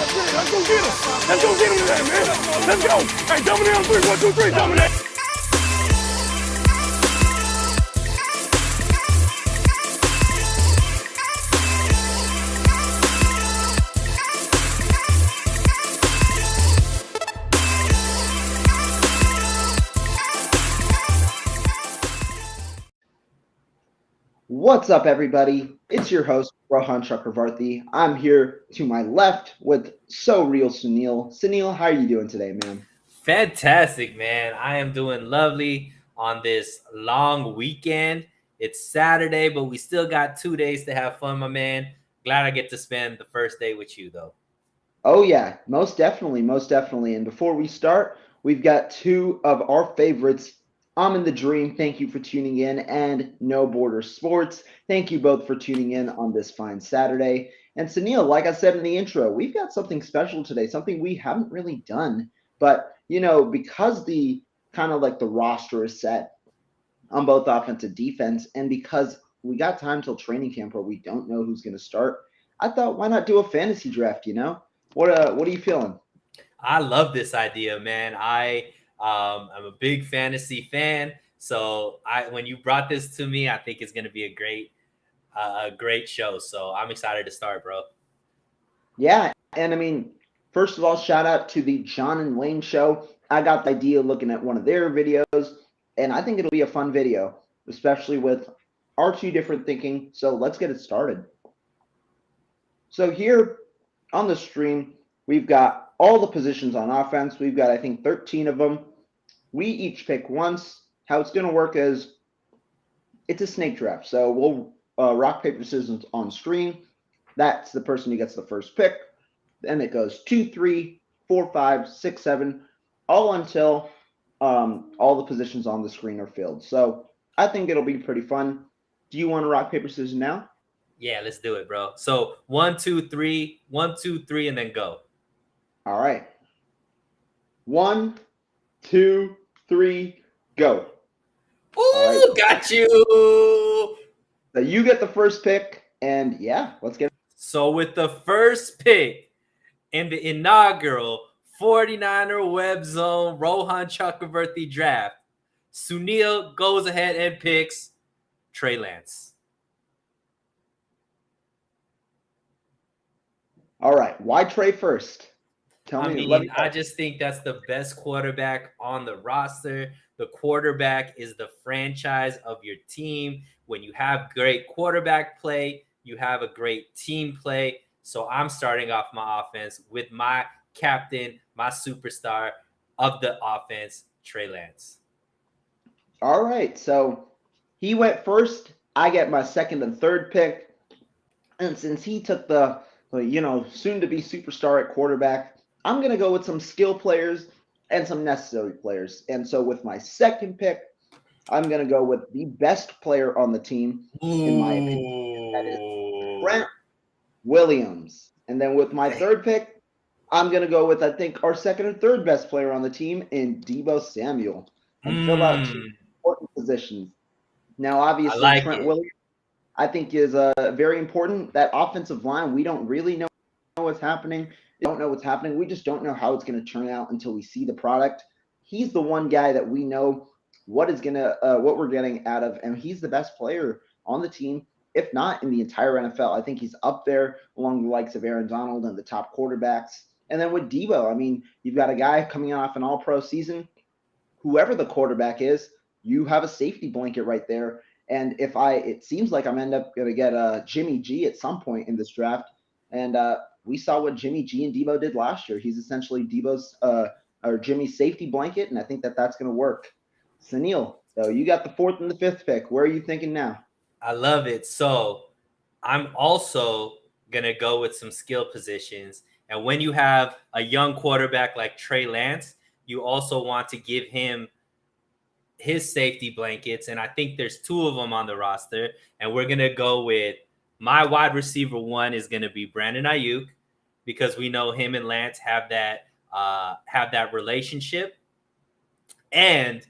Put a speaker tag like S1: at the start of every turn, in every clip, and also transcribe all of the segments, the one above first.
S1: Let's go get him. Let's go get him today, man. Let's go. Hey, dominate on 3. 1, 2, 3, dominate.
S2: What's up, everybody? It's your host, Rohan Chakravarthi. I'm here to my left with So Real Suneil. Suneil, how are you doing today, man?
S3: Fantastic, man. I am doing lovely on this long weekend. It's Saturday, but we still got 2 days to have fun, my man. Glad I get to spend the first day with you, though.
S2: Oh, yeah, most definitely, most definitely. And before we start, we've got two of our favorites. I'm in the Dream. Thank you for tuning in. And No Border Sports. Thank you both for tuning in on this fine Saturday. And Suneil, like I said in the intro, we've got something special today, something we haven't really done. But, you know, because the kind of like the roster is set on both offense and defense, and because we got time till training camp where we don't know who's going to start, I thought, why not do a fantasy draft, you know? What are you feeling?
S3: I love this idea, man. I'm a big fantasy fan, so when you brought this to me, I think it's going to be a great show. So I'm excited to start, bro.
S2: Yeah, and I mean, first of all, shout out to the John and Wayne show. I got the idea looking at one of their videos, and I think it'll be a fun video, especially with our two different thinking. So let's get it started. So here on the stream, we've got all the positions on offense. We've got, I think, 13 of them. We each pick once. How it's going to work is it's a snake draft. So we'll rock, paper, scissors on screen. That's the person who gets the first pick. Then it goes 2, 3, 4, 5, 6, 7, all until all the positions on the screen are filled. So I think it'll be pretty fun. Do you want to rock, paper, scissors now?
S3: Yeah, let's do it, bro. So 1, 2, 3, 1, 2, 3, and then go.
S2: All right. 1, 2, 3, go.
S3: Ooh, right. Got you.
S2: So you get the first pick, and yeah, let's get it.
S3: So with the first pick in the inaugural 49er RedZone Rohan Chakravarthi draft, Suneil goes ahead and picks Trey Lance.
S2: All right. Why Trey first? Tell me.
S3: I just think that's the best quarterback on the roster. The quarterback is the franchise of your team. When you have great quarterback play, you have a great team play. So I'm starting off my offense with my captain, my superstar of the offense, Trey Lance.
S2: All right. So he went first. I get my second and third pick. And since he took the soon-to-be superstar at quarterback, I'm going to go with some skill players and some necessary players. And so with my second pick, I'm going to go with the best player on the team, in my opinion. That is Trent Williams. And then with my third pick, I'm going to go with, I think, our second and third best player on the team in Deebo Samuel. And fill out two important positions. Now, obviously, Trent Williams, I think, is very important. That offensive line, we don't really know what's happening. We don't know what's happening. We just don't know how it's going to turn out until we see the product. He's the one guy that we know what we're getting out of, and he's the best player on the team, if not in the entire NFL. I think he's up there along the likes of Aaron Donald and the top quarterbacks. And then with Deebo, I mean, you've got a guy coming off an all-pro season. Whoever the quarterback is, you have a safety blanket right there. And it seems like I'm up going to get Jimmy G at some point in this draft. And we saw what Jimmy G and Deebo did last year. He's essentially Jimmy's safety blanket, and I think that's going to work. Suneil, so you got the fourth and the fifth pick. Where are you thinking now?
S3: I love it. So I'm also going to go with some skill positions. And when you have a young quarterback like Trey Lance, you also want to give him his safety blankets. And I think there's 2 of them on the roster. And we're going to go with my wide receiver 1 is going to be Brandon Ayuk, because we know him and Lance have that relationship. And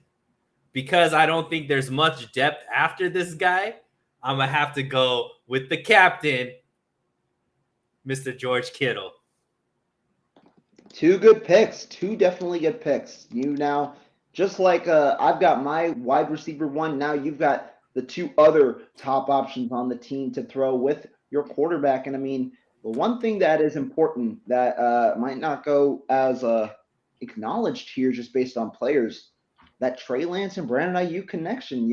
S3: because I don't think there's much depth after this guy, I'm going to have to go with the captain, Mr. George Kittle.
S2: Two good picks. Two definitely good picks. You now, just like I've got my wide receiver one, now you've got the two other top options on the team to throw with your quarterback. And I mean, the one thing that is important that might not go as acknowledged here just based on players, that Trey Lance and Brandon Ayuk connection.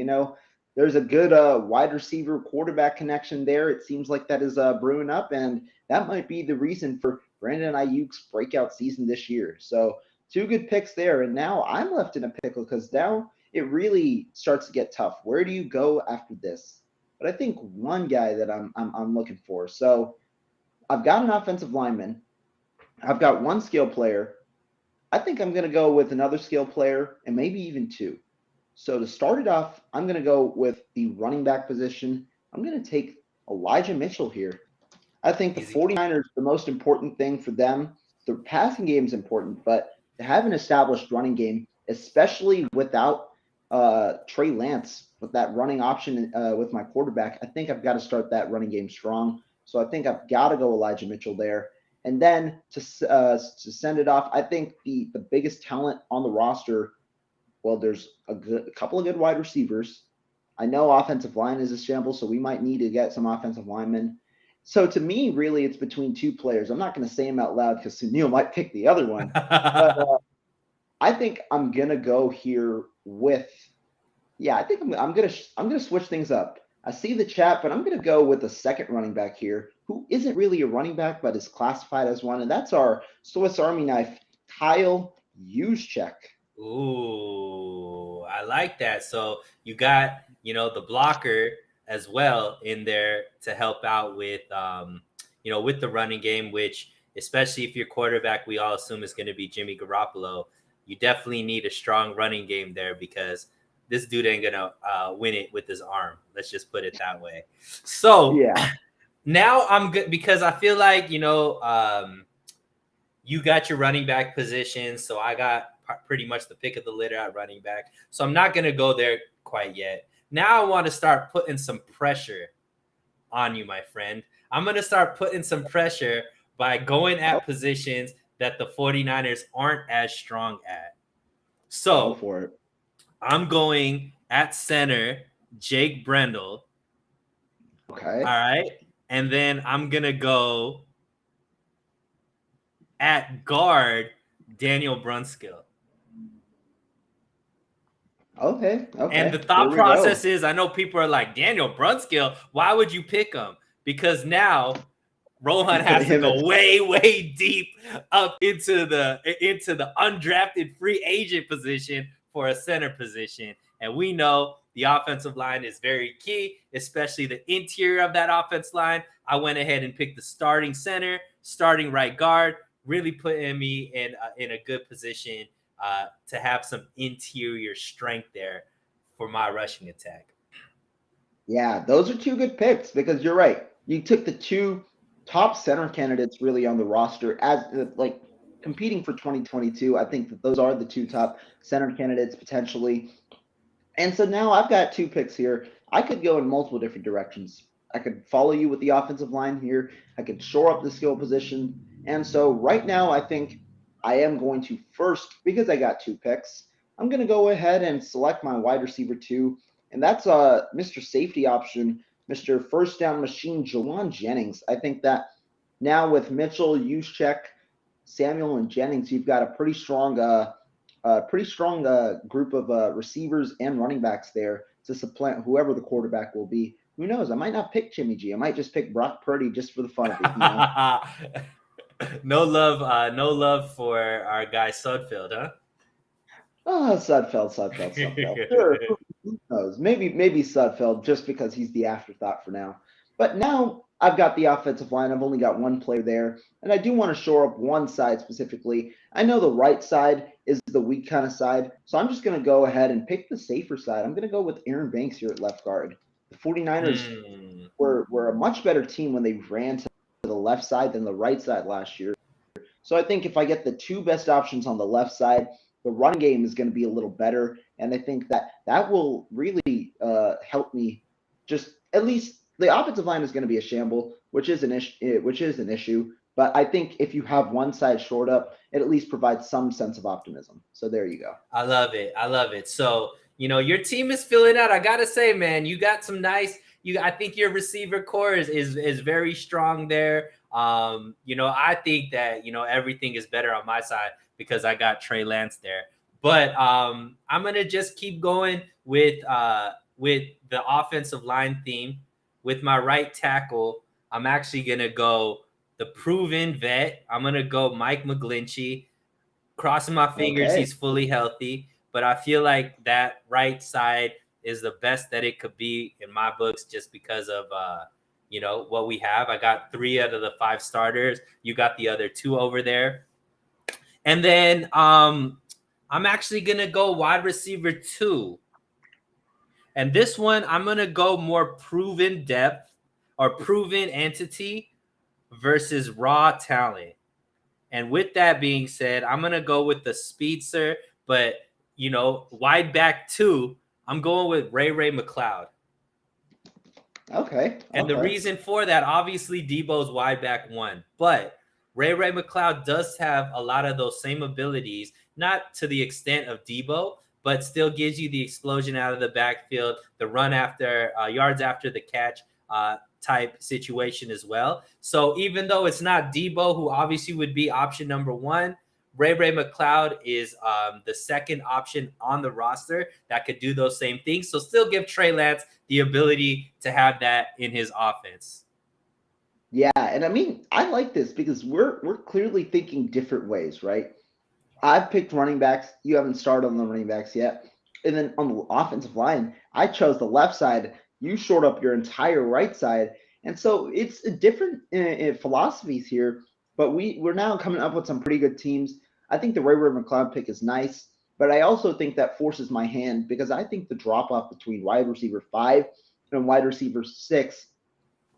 S2: There's a good wide receiver quarterback connection there. It seems like that is brewing up, and that might be the reason for Brandon Ayuk's breakout season this year. So two good picks there, and now I'm left in a pickle because now it really starts to get tough. Where do you go after this? But I think one guy that I'm looking for. So I've got an offensive lineman. I've got one skill player. I think I'm going to go with another skill player and maybe even two. So to start it off, I'm going to go with the running back position. I'm going to take Elijah Mitchell here. I think the
S3: Easy.
S2: 49ers, the most important thing for them, the passing game is important, but to have an established running game, especially without Trey Lance, with that running option with my quarterback, I think I've got to start that running game strong. So I think I've got to go Elijah Mitchell there. And then to send it off, I think the biggest talent on the roster, well, there's a couple of good wide receivers. I know offensive line is a shambles, so we might need to get some offensive linemen. So to me, really, it's between two players. I'm not going to say them out loud because Suneil might pick the other one. But I think I'm gonna go here with, yeah, I think I'm gonna switch things up. I see the chat, but I'm gonna go with the second running back here, who isn't really a running back, but is classified as one, and that's our Swiss Army knife, Kyle Juszczyk.
S3: Ooh, I like that. So you got, the blocker as well in there to help out with, with the running game, which, especially if your quarterback, we all assume is going to be Jimmy Garoppolo, you definitely need a strong running game there because this dude ain't going to win it with his arm. Let's just put it that way. So
S2: Yeah.
S3: now I'm good because I feel like, you got your running back position. So I got pretty much the pick of the litter at running back. So I'm not going to go there quite yet. Now I want to start putting some pressure on you, my friend. I'm going to start putting some pressure by going at positions that the 49ers aren't as strong at. So
S2: Go for it.
S3: I'm going at center, Jake Brendel.
S2: Okay.
S3: All right. And then I'm going to go at guard, Daniel Brunskill.
S2: Okay.
S3: And the thought process is, I know people are like, Daniel Brunskill, why would you pick him? Because now Rohan has to go way, way deep up into the undrafted free agent position for a center position. And we know the offensive line is very key, especially the interior of that offense line. I went ahead and picked the starting center, starting right guard, really putting me in a good position to have some interior strength there for my rushing attack.
S2: Yeah, those are two good picks because you're right. You took the two top center candidates really on the roster as like competing for 2022. I think that those are the two top center candidates potentially. And so now I've got two picks here. I could go in multiple different directions. I could follow you with the offensive line here. I could shore up the skill position. And so right now I think I am going to first, because I got two picks, I'm going to go ahead and select my wide receiver two. And that's Mr. Safety option, Mr. First Down Machine, Jawan Jennings. I think that now with Mitchell, Juszczyk, Samuel, and Jennings, you've got a pretty strong group of receivers and running backs there to supplant whoever the quarterback will be. Who knows? I might not pick Jimmy G. I might just pick Brock Purdy just for the fun of it.
S3: No love for our guy Sudfeld, huh?
S2: Oh, Sudfeld. Sure, who knows? Maybe Sudfeld just because he's the afterthought for now. But now I've got the offensive line. I've only got one player there, and I do want to shore up one side specifically. I know the right side is the weak kind of side, so I'm just going to go ahead and pick the safer side. I'm going to go with Aaron Banks here at left guard. The 49ers were a much better team when they ran to the left side than the right side last year. So I think if I get the two best options on the left side, the run game is going to be a little better, and I think that will really help me. Just at least the offensive line is going to be a shamble, which is an issue. But I think if you have one side shored up, it at least provides some sense of optimism. So there you go.
S3: I love it. I love it. So, your team is filling out. I gotta say, man, you got some nice. I think your receiver core is very strong there. I think that everything is better on my side because I got Trey Lance there. But I'm gonna just keep going with the offensive line theme. With my right tackle, I'm actually gonna go the proven vet. I'm gonna go Mike McGlinchey. Crossing my fingers,
S2: Okay.
S3: he's fully healthy. But I feel like that right side is the best that it could be in my books, just because of what we have. I got 3 out of the 5 starters. You got the other 2 over there, and then I'm actually gonna go wide receiver 2. And this one, I'm gonna go more proven depth or proven entity versus raw talent. And with that being said, I'm going to go with the speedster, but, wide back 2, I'm going with Ray McLeod.
S2: Okay.
S3: And the reason for that, obviously, Debo's wide back 1, but Ray McLeod does have a lot of those same abilities, not to the extent of Debo, but still gives you the explosion out of the backfield, the run after yards after the catch type situation as well. So even though it's not Debo, who obviously would be option number 1, Ray McLeod is the second option on the roster that could do those same things. So still give Trey Lance the ability to have that in his offense.
S2: Yeah, and I mean, I like this because we're clearly thinking different ways, right? I've picked running backs. You haven't started on the running backs yet. And then on the offensive line, I chose the left side. You shored up your entire right side. And so it's a different philosophies here, but we're now coming up with some pretty good teams. I think the Ray McLeod pick is nice, but I also think that forces my hand because I think the drop off between wide receiver 5 and wide receiver 6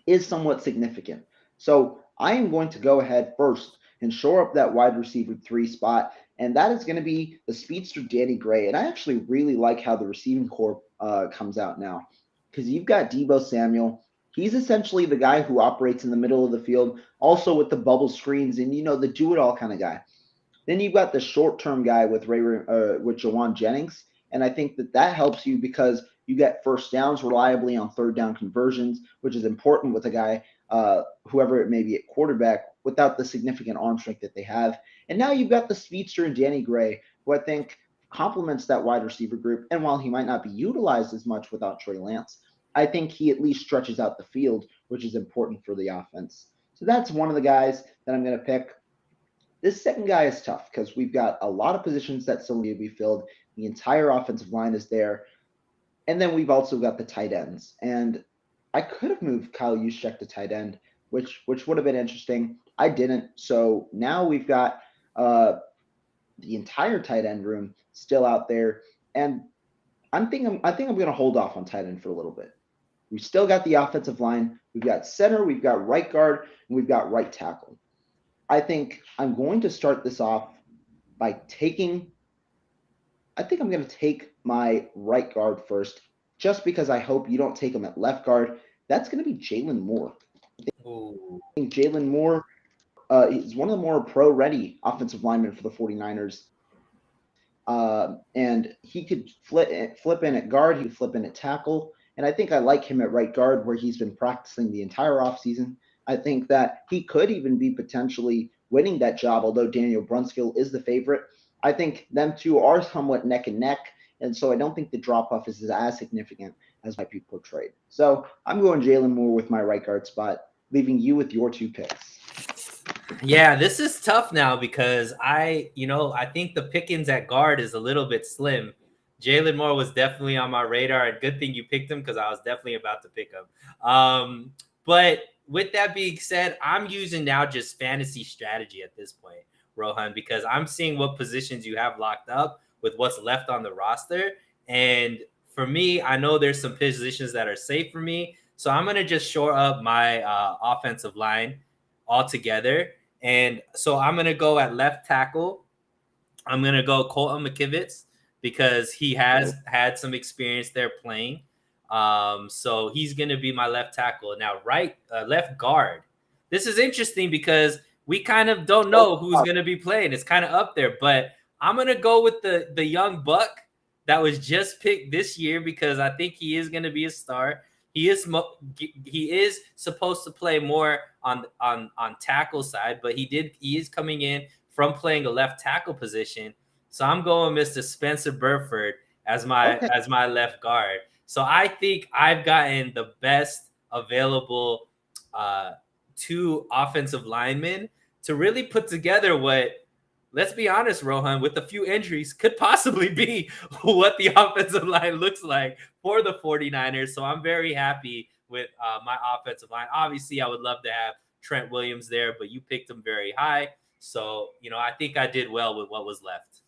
S2: is somewhat significant. So I am going to go ahead first and shore up that wide receiver 3 spot, and that is going to be the speedster Danny Gray. And I actually really like how the receiving corps comes out now because you've got Debo Samuel. He's essentially the guy who operates in the middle of the field, also with the bubble screens and the do-it-all kind of guy. Then you've got the short-term guy with with Jawan Jennings, and I think that helps you because you get first downs reliably on third down conversions, which is important with a guy, whoever it may be at quarterback, without the significant arm strength that they have. And now you've got the speedster and Danny Gray, who I think complements that wide receiver group. And while he might not be utilized as much without Trey Lance, I think he at least stretches out the field, which is important for the offense. So that's one of the guys that I'm going to pick. This second guy is tough because we've got a lot of positions that still need to be filled. The entire offensive line is there. And then we've also got the tight ends. And I could have moved Kyle Juszczyk to tight end, which would have been interesting. I didn't. So now we've got the entire tight end room still out there. And I think I'm going to hold off on tight end for a little bit. We've still got the offensive line. We've got center, we've got right guard, and we've got right tackle. I think I'm going to start this off by I think I'm going to take my right guard first, just because I hope you don't take him at left guard. That's going to be Jalen Moore. I think Jalen Moore is one of the more pro-ready offensive linemen for the 49ers. And he could flip in at guard. He could flip in at tackle. And I think I like him at right guard, where he's been practicing the entire offseason. I think that he could even be potentially winning that job, although Daniel Brunskill is the favorite. I think them two are somewhat neck and neck, and so I don't think the drop-off is as significant as might be portrayed. So I'm going Jalen Moore with my right guard spot, leaving you with your 2 picks.
S3: Yeah, this is tough now because I think the pickings at guard is a little bit slim. Jalen Moore was definitely on my radar, and good thing you picked him because I was definitely about to pick him. But with that being said, I'm using now just fantasy strategy at this point, Rohan, because I'm seeing what positions you have locked up with what's left on the roster. And for me, I know there's some positions that are safe for me. So I'm going to just shore up my offensive line altogether. And so I'm going to go at left tackle. I'm going to go Colton McKivitz because he has had some experience there playing. So he's going to be my left tackle. Now, left guard. This is interesting because we kind of don't know who's going to be playing. It's kind of up there, but I'm going to go with the young buck that was just picked this year because I think he is going to be a star. He is supposed to play more on tackle side, but he is coming in from playing a left tackle position. So I'm going Mr. Spencer Burford as my left guard. So I think I've gotten the best available two offensive linemen to really put together what, let's be honest, Rohan, with a few injuries, could possibly be what the offensive line looks like for the 49ers. So I'm very happy with my offensive line. Obviously, I would love to have Trent Williams there, but you picked him very high. So, I think I did well with what was left.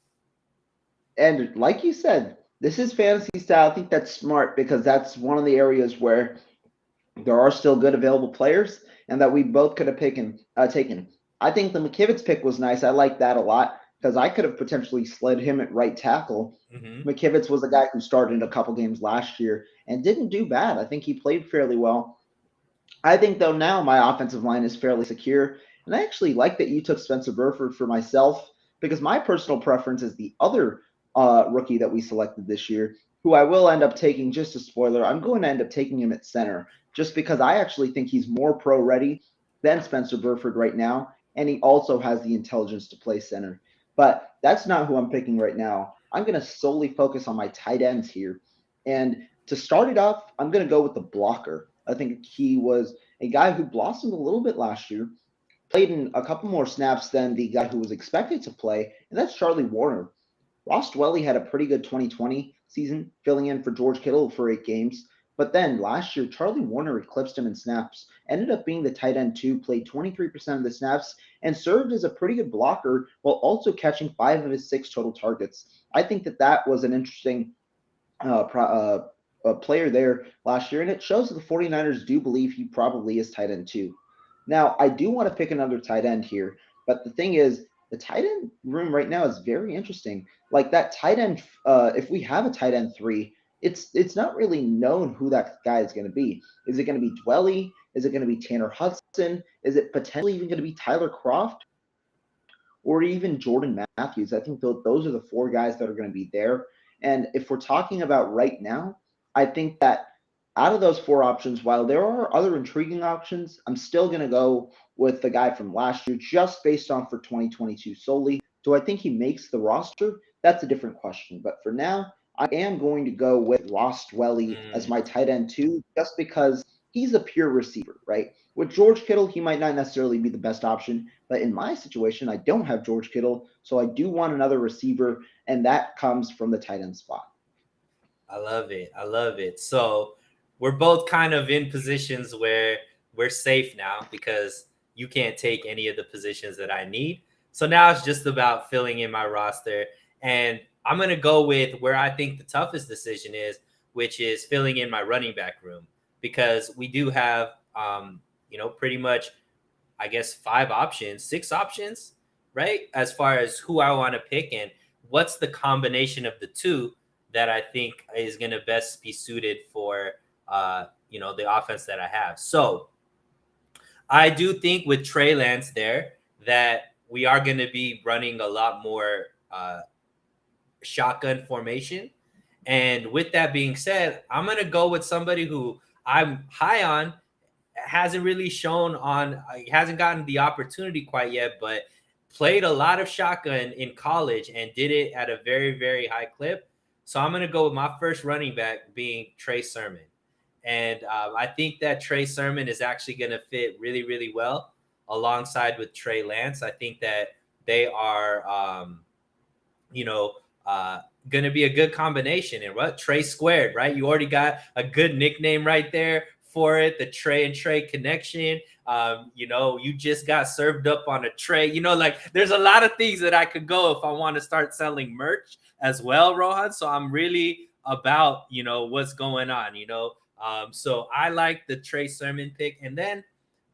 S2: And like you said, this is fantasy style. I think that's smart because that's one of the areas where there are still good available players and that we both could have taken. I think the McKivitz pick was nice. I like that a lot because I could have potentially slid him at right tackle. Mm-hmm. McKivitz was a guy who started a couple games last year and didn't do bad. I think he played fairly well. I think, though, now my offensive line is fairly secure. And I actually like that you took Spencer Burford for myself because my personal preference is the other rookie that we selected this year, who I will end up taking. Just a spoiler, I'm going to end up taking him at center just because I actually think he's more pro ready than Spencer Burford right now. And he also has the intelligence to play center. But that's not who I'm picking right now. I'm going to solely focus on my tight ends here. And to start it off, I'm going to go with the blocker. I think he was a guy who blossomed a little bit last year, played in a couple more snaps than the guy who was expected to play, and that's Charlie Warner. Ross Dwelley had a pretty good 2020 season, filling in for George Kittle for 8 games. But then last year, Charlie Warner eclipsed him in snaps, ended up being the tight end 2, played 23% of the snaps, and served as a pretty good blocker while also catching 5 of his 6 total targets. I think that was an interesting player there last year, and it shows that the 49ers do believe he probably is tight end 2. Now, I do want to pick another tight end here, but the thing is, the tight end room right now is very interesting. Like that tight end, if we have a tight end 3, it's not really known who that guy is going to be. Is it going to be Dwelley? Is it going to be Tanner Hudson? Is it potentially even going to be Tyler Kroft? Or even Jordan Matthews? I think those are the 4 guys that are going to be there. And if we're talking about right now, I think that out of those 4 options, while there are other intriguing options, I'm still going to go with the guy from last year just based on for 2022 solely. Do I think he makes the roster? That's a different question. But for now, I am going to go with Ross Dwelley as my tight end 2 just because he's a pure receiver, right? With George Kittle, he might not necessarily be the best option. But in my situation, I don't have George Kittle, so I do want another receiver, and that comes from the tight end spot.
S3: I love it. So we're both kind of in positions where we're safe now because you can't take any of the positions that I need. So now it's just about filling in my roster. And I'm going to go with where I think the toughest decision is, which is filling in my running back room, because we do have, pretty much, I guess, 6 options, right? As far as who I want to pick and what's the combination of the 2 that I think is going to best be suited for, the offense that I have. So I do think with Trey Lance there that we are going to be running a lot more shotgun formation. And with that being said, I'm going to go with somebody who I'm high on, hasn't really hasn't gotten the opportunity quite yet, but played a lot of shotgun in college and did it at a very, very high clip. So I'm going to go with my first running back being Trey Sermon. And I think that Trey Sermon is actually going to fit really, really well alongside with Trey Lance. I think that they are, going to be a good combination. And what? Trey squared, right? You already got a good nickname right there for it, the Trey and Trey connection. You just got served up on a tray. There's a lot of things that I could go if I want to start selling merch as well, Rohan. So I'm really about, what's going on, so I like the Trey Sermon pick. And then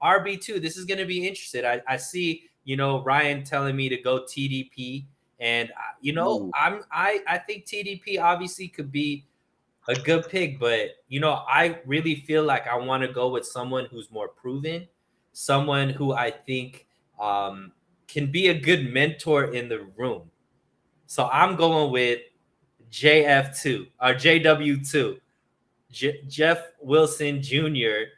S3: RB2, this is going to be interesting. I see, Ryan telling me to go TDP. And, I think TDP obviously could be a good pick, but, I really feel like I want to go with someone who's more proven, someone who I think can be a good mentor in the room. So I'm going with JF2 or JW2. Jeff Wilson Jr.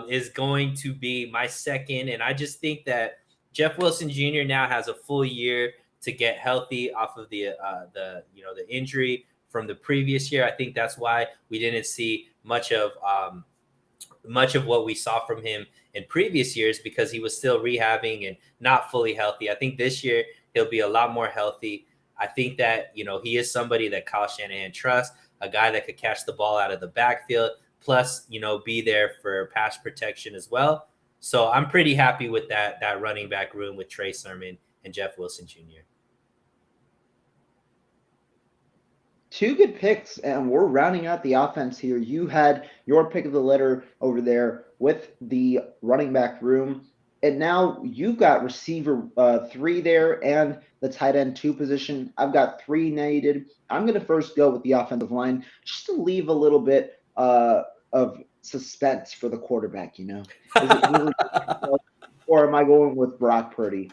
S3: Is going to be my second, and I just think that Jeff Wilson Jr. now has a full year to get healthy off of the injury from the previous year. I think that's why we didn't see much of what we saw from him in previous years, because he was still rehabbing and not fully healthy. I think this year he'll be a lot more healthy. I think that, he is somebody that Kyle Shanahan trusts, a guy that could catch the ball out of the backfield, plus, be there for pass protection as well. So I'm pretty happy with that running back room with Trey Sermon and Jeff Wilson Jr.
S2: Two good picks, and we're rounding out the offense here. You had your pick of the litter over there with the running back room, and now you've got receiver 3 there and the tight end 2 position. I've got 3 needed. I'm going to first go with the offensive line just to leave a little bit of suspense for the quarterback. Is it really or am I going with Brock Purdy?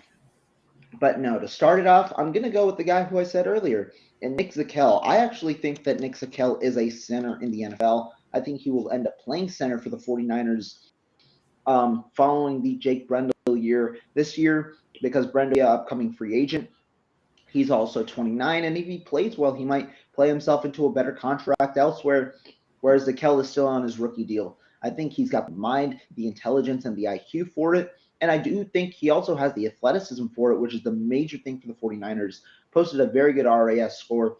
S2: But no, to start it off, I'm going to go with the guy who I said earlier, and Nick Zakelj. I actually think that Nick Zakelj is a center in the NFL. I think he will end up playing center for the 49ers following the Jake Brendel year this year, because Brendel, upcoming free agent, he's also 29, and if he plays well, he might play himself into a better contract elsewhere, whereas Zakelj is still on his rookie deal. I think he's got the mind, the intelligence, and the IQ for it. And I do think he also has the athleticism for it, which is the major thing for the 49ers. Posted a very good RAS score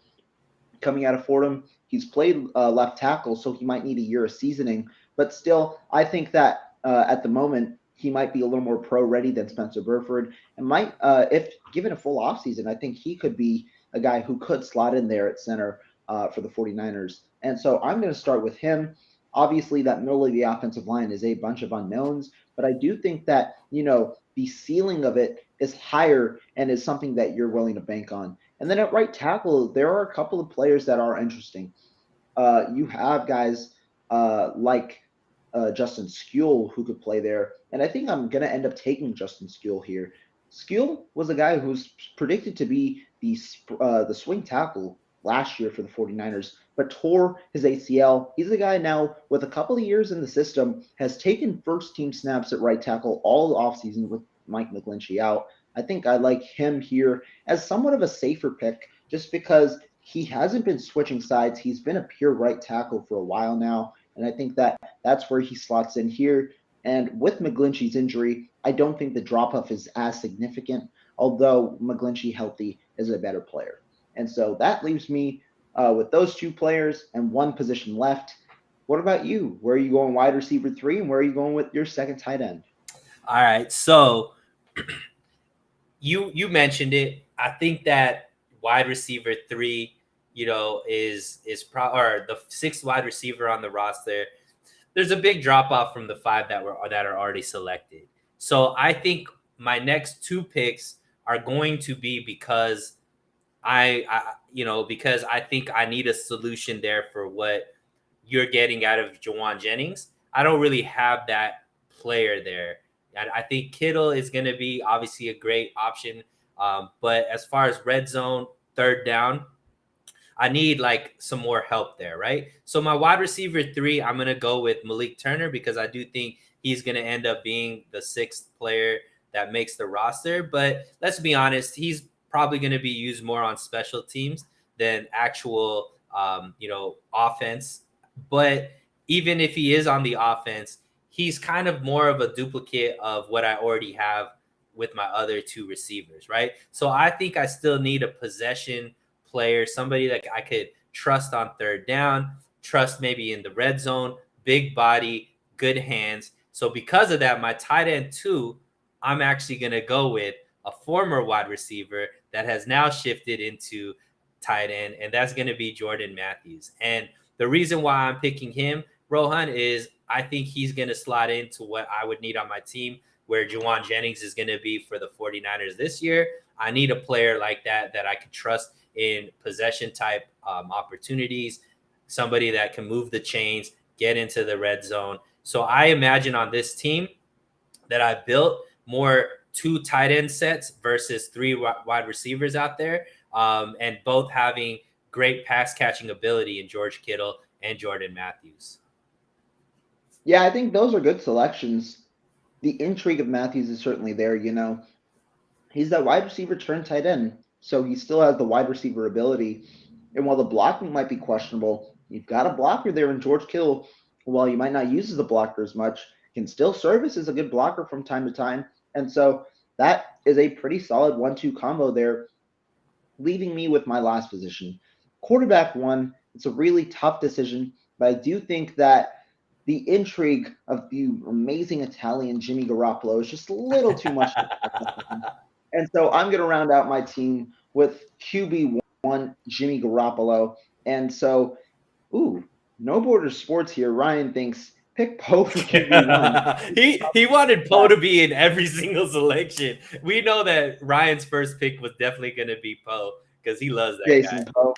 S2: coming out of Fordham. He's played left tackle, so he might need a year of seasoning. But still, I think that at the moment, he might be a little more pro-ready than Spencer Burford. And might, if given a full offseason, I think he could be a guy who could slot in there at center for the 49ers. And so I'm going to start with him. Obviously, that middle of the offensive line is a bunch of unknowns, but I do think that, the ceiling of it is higher and is something that you're willing to bank on. And then at right tackle, there are a couple of players that are interesting. You have guys like Justin Skule who could play there, and I think I'm going to end up taking Justin Skule here. Skule was a guy who's predicted to be the swing tackle last year for the 49ers, but tore his ACL. He's a guy now with a couple of years in the system, has taken first team snaps at right tackle all offseason with Mike McGlinchey out. I think I like him here as somewhat of a safer pick, just because he hasn't been switching sides. He's been a pure right tackle for a while now, and I think that that's where he slots in here. And with McGlinchey's injury, I don't think the drop-off is as significant, although McGlinchey healthy is a better player. And so that leaves me with those 2 players and 1 position left. What about you? Where are you going wide receiver 3, and where are you going with your second tight end?
S3: All right, so you mentioned it. I think that wide receiver 3, is or the 6th wide receiver on the roster. There's a big drop off from the 5 that are already selected. So I think my next 2 picks are going to be because because I think I need a solution there for what you're getting out of Jauan Jennings. I don't really have that player there. I think Kittle is going to be obviously a great option. But as far as red zone, third down, I need like some more help there, right? So my wide receiver 3, I'm going to go with Malik Turner, because I do think he's going to end up being the 6th player that makes the roster. But let's be honest, he's probably going to be used more on special teams than actual, offense. But even if he is on the offense, he's kind of more of a duplicate of what I already have with my other 2 receivers, right? So I think I still need a possession player, somebody that I could trust on third down, trust maybe in the red zone, big body, good hands. So because of that, my tight end 2, I'm actually going to go with a former wide receiver that has now shifted into tight end, and that's going to be Jordan Matthews. And the reason why I'm picking him, Rohan, is I think he's going to slot into what I would need on my team, where Jauan Jennings is going to be for the 49ers this year. I need a player like that I can trust in possession type opportunities, somebody that can move the chains, get into the red zone. So I imagine on this team that I built more 2 tight end sets versus 3 wide receivers out there, and both having great pass catching ability in George Kittle and Jordan Matthews.
S2: Yeah, I think those are good selections. The intrigue of Matthews is certainly there. He's that wide receiver turned tight end, so he still has the wide receiver ability. And while the blocking might be questionable, you've got a blocker there in George Kittle. While you might not use as a blocker as much, can still service as a good blocker from time to time. And so that is a pretty solid 1-2 combo there, leaving me with my last position. Quarterback 1, it's a really tough decision, but I do think that the intrigue of the amazing Italian Jimmy Garoppolo is just a little too much. And so I'm going to round out my team with QB1, Jimmy Garoppolo. And so, no border sports here. Ryan thinks pick Poe for QB1.
S3: he wanted Poe to be in every single selection. We know that Ryan's first pick was definitely going to be Poe because he loves that
S2: Jason
S3: guy.
S2: Poe.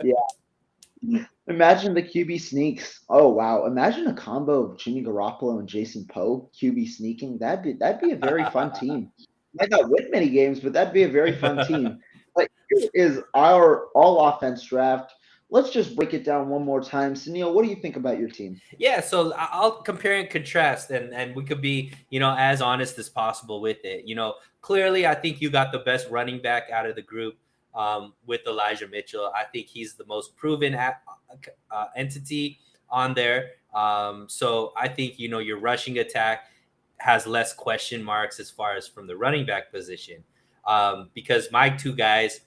S2: Yeah. Imagine the QB sneaks. Oh wow! Imagine a combo of Jimmy Garoppolo and Jason Poe QB sneaking. That'd be a very fun team. Might not win many games, but that'd be a very fun team. But here is our all offense draft. Let's just break it down one more time. Suneil, what do you think about your team?
S3: Yeah, so I'll compare and contrast, and we could be, as honest as possible with it. Clearly, I think you got the best running back out of the group with Elijah Mitchell. I think he's the most proven entity on there. So I think, your rushing attack has less question marks as far as from the running back position, because my 2 guys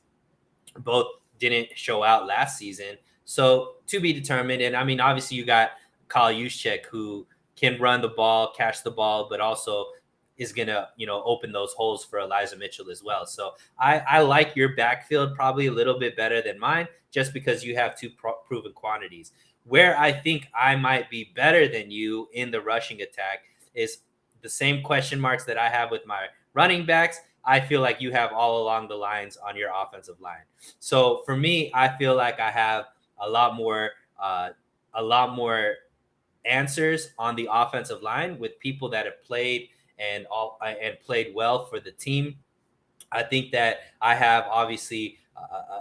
S3: both didn't show out last season. So to be determined. And I mean, obviously you got Kyle Juszczyk, who can run the ball, catch the ball, but also is going to, open those holes for Elijah Mitchell as well. So I like your backfield probably a little bit better than mine, just because you have 2 proven quantities. Where I think I might be better than you in the rushing attack is the same question marks that I have with my running backs. I feel like you have all along the lines on your offensive line. So for me, I feel like I have a lot more answers on the offensive line with people that have played and played well for the team. I think that I have obviously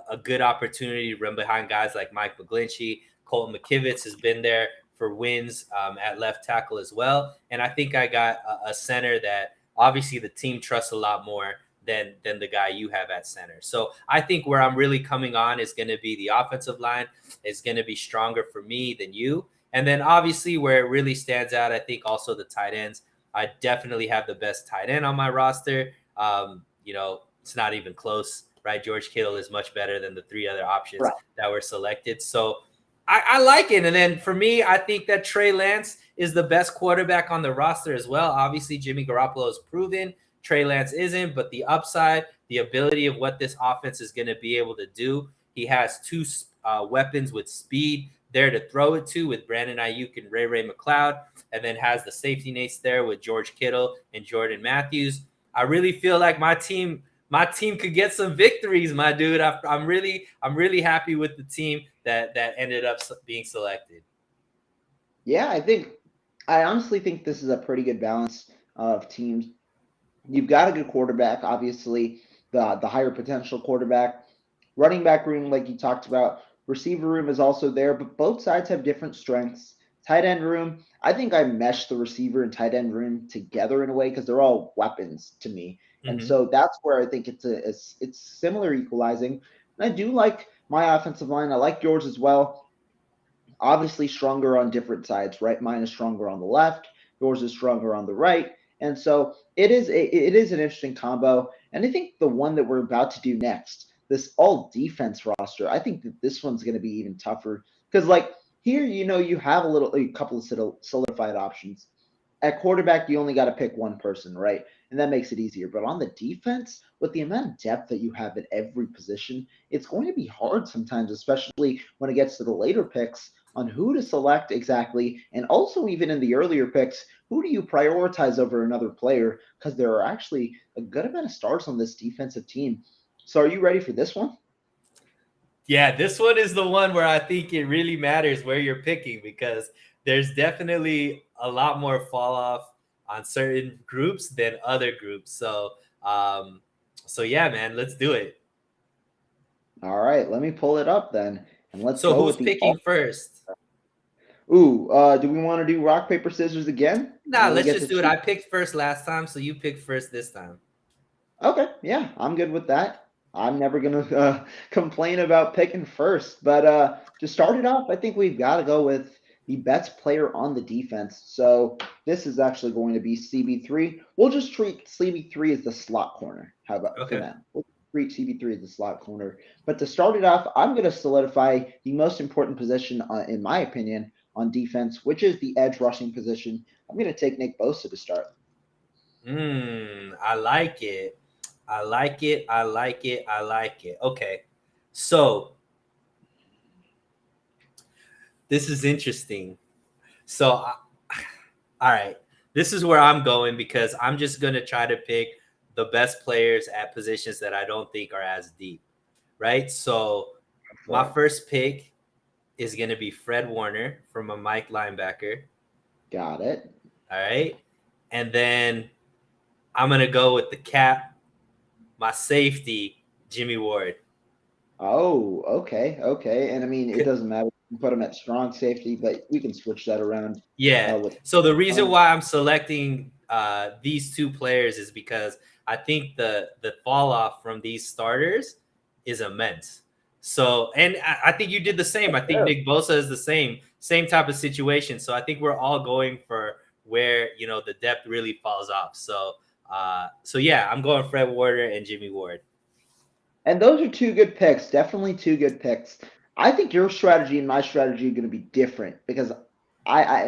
S3: a good opportunity to run behind guys like Mike McGlinchey. Colton McKivitz has been there for wins at left tackle as well. And I think I got a center that obviously the team trusts a lot more than the guy you have at center. So I think where I'm really coming on is going to be the offensive line. It's going to be stronger for me than you. And then obviously where it really stands out, I think also the tight ends. I definitely have the best tight end on my roster. It's not even close, right? George Kittle is much better than the 3 other options that were selected. So I like it. And then for me, I think that Trey Lance is the best quarterback on the roster as well. Obviously, Jimmy Garoppolo is proven. Trey Lance isn't, but the upside, the ability of what this offense is going to be able to do. He has 2 weapons with speed there to throw it to with Brandon Ayuk and Ray McLeod, and then has the safety nets there with George Kittle and Jordan Matthews. I really feel like my team could get some victories, my dude. I'm really happy with the team that ended up being selected.
S2: Yeah, I honestly think this is a pretty good balance of teams. You've got a good quarterback, obviously the higher potential quarterback. Running back room, like you talked about, receiver room is also there, but both sides have different strengths. Tight end room, I think I meshed the receiver and tight end room together in a way because they're all weapons to me. And so that's where I think it's similar equalizing. And I do like my offensive line. I like yours as well. Obviously stronger on different sides, right? Mine is stronger on the left. Yours is stronger on the right. And so it is an interesting combo. And I think the one that we're about to do next, this all defense roster, I think that this one's going to be even tougher because like here, you have a couple of solidified options. At quarterback, you only got to pick one person, right? And that makes it easier. But on the defense, with the amount of depth that you have at every position, it's going to be hard sometimes, especially when it gets to the later picks on who to select exactly. And also even in the earlier picks, who do you prioritize over another player? Because there are actually a good amount of stars on this defensive team. So are you ready for this one?
S3: Yeah, this one is the one where I think it really matters where you're picking because there's definitely a lot more fall off on certain groups than other groups. So yeah, man, let's do it.
S2: All right, let me pull it up then, and let's
S3: So
S2: go
S3: who's
S2: with the.
S3: picking first?
S2: Ooh, do we want to do rock paper scissors again, and
S3: Nah,
S2: then we
S3: let's
S2: get to
S3: just do it.
S2: choose?
S3: I picked first last time, so you pick first this time.
S2: Okay, yeah, I'm good with that. I'm never gonna complain about picking first, but to start it off, I think we've got to go with the best player on the defense. So this is actually going to be CB3. We'll just treat CB3 as the slot corner. How about for
S3: Okay.
S2: now? We'll treat CB3 as the slot corner. But to start it off, I'm going to solidify the most important position, in my opinion, on defense, which is the edge rushing position. I'm going to take Nick Bosa to start.
S3: I like it. I like it. I like it. I like it. Okay. So this is interesting. All right. This is where I'm going because I'm just going to try to pick the best players at positions that I don't think are as deep. Right. So my first pick is going to be Fred Warner from a Mike linebacker.
S2: Got it.
S3: All right. And then I'm going to go with the cap, my safety, Jimmy Ward.
S2: Oh, okay. And I mean, it doesn't matter. You can put him at strong safety, but we can switch that around.
S3: Yeah.
S2: With
S3: So the reason why I'm selecting these two players is because I think the fall off from these starters is immense. So, and I think you did the same. I think Nick Bosa is the same type of situation. So I think we're all going for where the depth really falls off. So yeah, I'm going Fred Warner and Jimmy Ward.
S2: And those are two good picks. Definitely two good picks. I think your strategy and my strategy are going to be different because I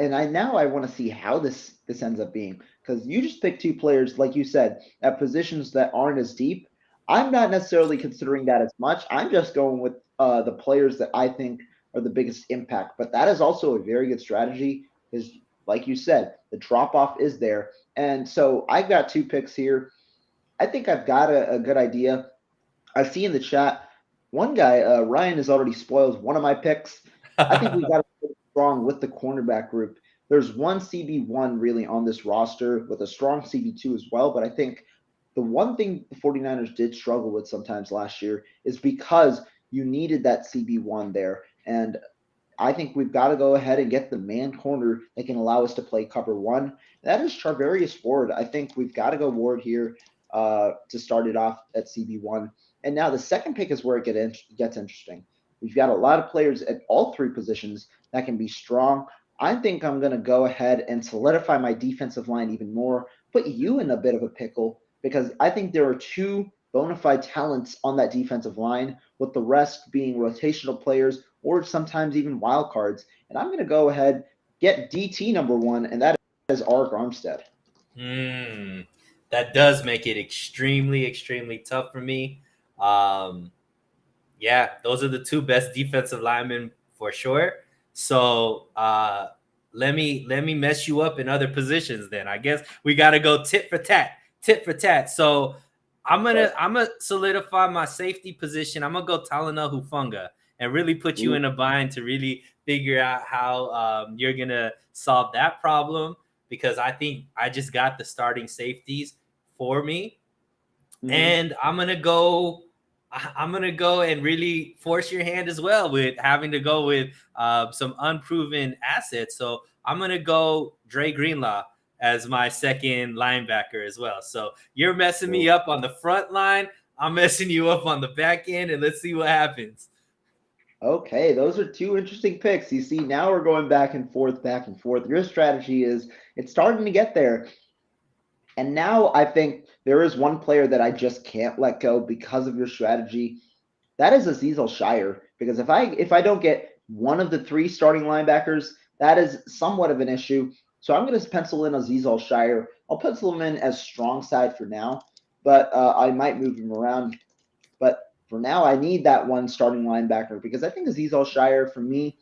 S2: want to see how this ends up being because you just picked two players, like you said, at positions that aren't as deep. I'm not necessarily considering that as much. I'm just going with the players that I think are the biggest impact. But that is also a very good strategy because, like you said, the drop off is there. And so I've got two picks here. I think I've got a good idea. I see in the chat one guy, Ryan, has already spoiled one of my picks. I think we got to go strong with the cornerback group. There's one CB1 really on this roster with a strong CB2 as well. But I think the one thing the 49ers did struggle with sometimes last year is because you needed that CB1 there. And I think we've got to go ahead and get the man corner that can allow us to play cover one. That is Charvarius Ward. I think we've got to go Ward here to start it off at CB1. And now the second pick is where it gets interesting. We've got a lot of players at all three positions that can be strong. I think I'm going to go ahead and solidify my defensive line even more, put you in a bit of a pickle because I think there are two bona fide talents on that defensive line, with the rest being rotational players or sometimes even wild cards. And I'm going to go ahead, get DT number one, and that is Arik Armstead.
S3: That does make it extremely, extremely tough for me. Yeah, those are the two best defensive linemen for sure. So let me mess you up in other positions then. I guess we got to go tit for tat. So I'm gonna solidify my safety position. I'm gonna go Talanoa Hufanga and really put you in a bind to really figure out how you're gonna solve that problem, because I think I just got the starting safeties for me. And I'm gonna go and really force your hand as well with having to go with some unproven assets. So I'm gonna go Dre Greenlaw as my second linebacker as well. So you're messing me up on the front line. I'm messing you up on the back end, and let's see what happens.
S2: Okay, those are two interesting picks. You see, now we're going back and forth. Your strategy is it's starting to get there. And now I think there is one player that I just can't let go because of your strategy. That is Azeez Shire. Because if I don't get one of the three starting linebackers, that is somewhat of an issue. So I'm going to pencil in Azeez Shire. I'll pencil him in as strong side for now, but I might move him around. But for now, I need that one starting linebacker because I think Azeez Shire for me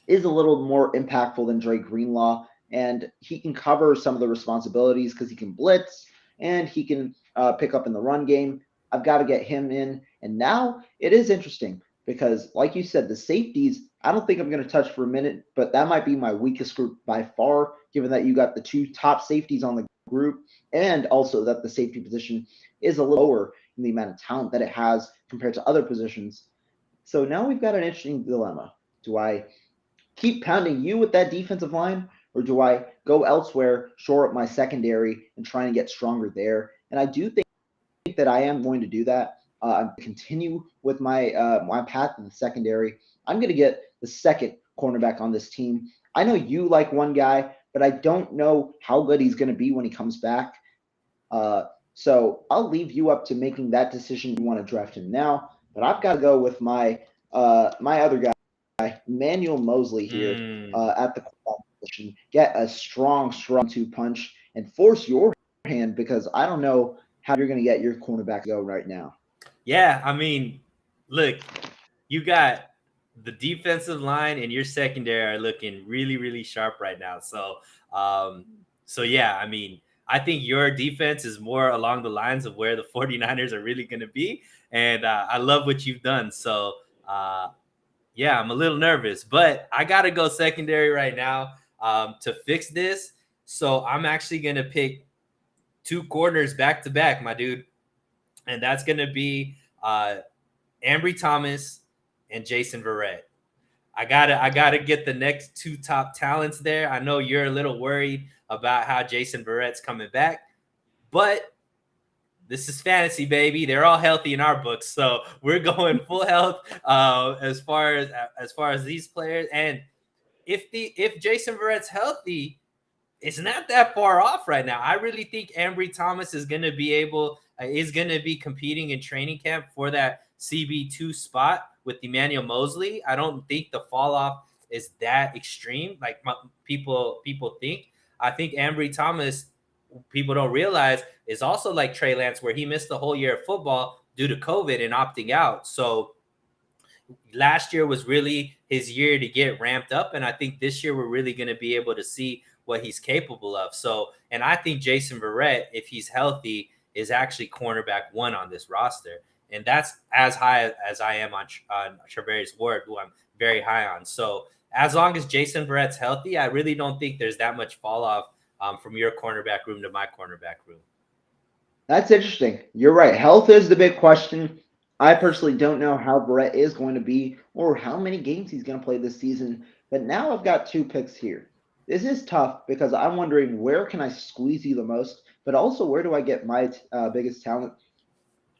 S2: is a little more impactful than Dre Greenlaw, and he can cover some of the responsibilities because he can blitz and he can pick up in the run game. I've got to get him in. And now it is interesting because, like you said, the safeties I don't think I'm going to touch for a minute, but that might be my weakest group by far, given that you got the two top safeties on the group, and also that the safety position is a little lower in the amount of talent that it has compared to other positions. So now we've got an interesting dilemma. Do I keep pounding you with that defensive line, or do I go elsewhere, shore up my secondary, and try and get stronger there? And I do think that I am going to do that. Continue with my path in the secondary. I'm going to get the second cornerback on this team. I know you like one guy, but I don't know how good he's going to be when he comes back. So I'll leave you up to making that decision. You want to draft him now, but I've got to go with my other guy, Manuel Mosley here at the cornerback position. Get a strong two punch and force your hand because I don't know how you're going to get your cornerback to go right now.
S3: Yeah, I mean, look, you got the defensive line and your secondary are looking really, really sharp right now. So yeah, I mean, I think your defense is more along the lines of where the 49ers are really going to be. And I love what you've done. So yeah, I'm a little nervous, but I got to go secondary right now to fix this. So I'm actually going to pick two corners back to back, my dude. And that's going to be Ambry Thomas and Jason Verrett. I gotta get the next two top talents there. I know you're a little worried about how Jason Verrett's coming back, but this is fantasy, baby. They're all healthy in our books, so we're going full health as far as these players. And if Jason Verrett's healthy, it's not that far off right now. I really think Ambry Thomas is going to be competing in training camp for that CB2 spot with Emmanuel Mosley. I don't think the fall off is that extreme like people think. I think Ambry Thomas, people don't realize, is also like Trey Lance, where he missed the whole year of football due to COVID and opting out. So last year was really his year to get ramped up, and I think this year we're really going to be able to see what he's capable of. So, and I think Jason Verrett, if he's healthy, is actually cornerback one on this roster, and that's as high as I am on Charvarius Ward, who I'm very high on. So, as long as Jason Verrett's healthy, I really don't think there's that much fall off from your cornerback room to my cornerback room.
S2: That's interesting. You're right. Health is the big question. I personally don't know how Brett is going to be or how many games he's going to play this season. But now I've got two picks here. This is tough because I'm wondering where can I squeeze you the most, but also where do I get my biggest talent?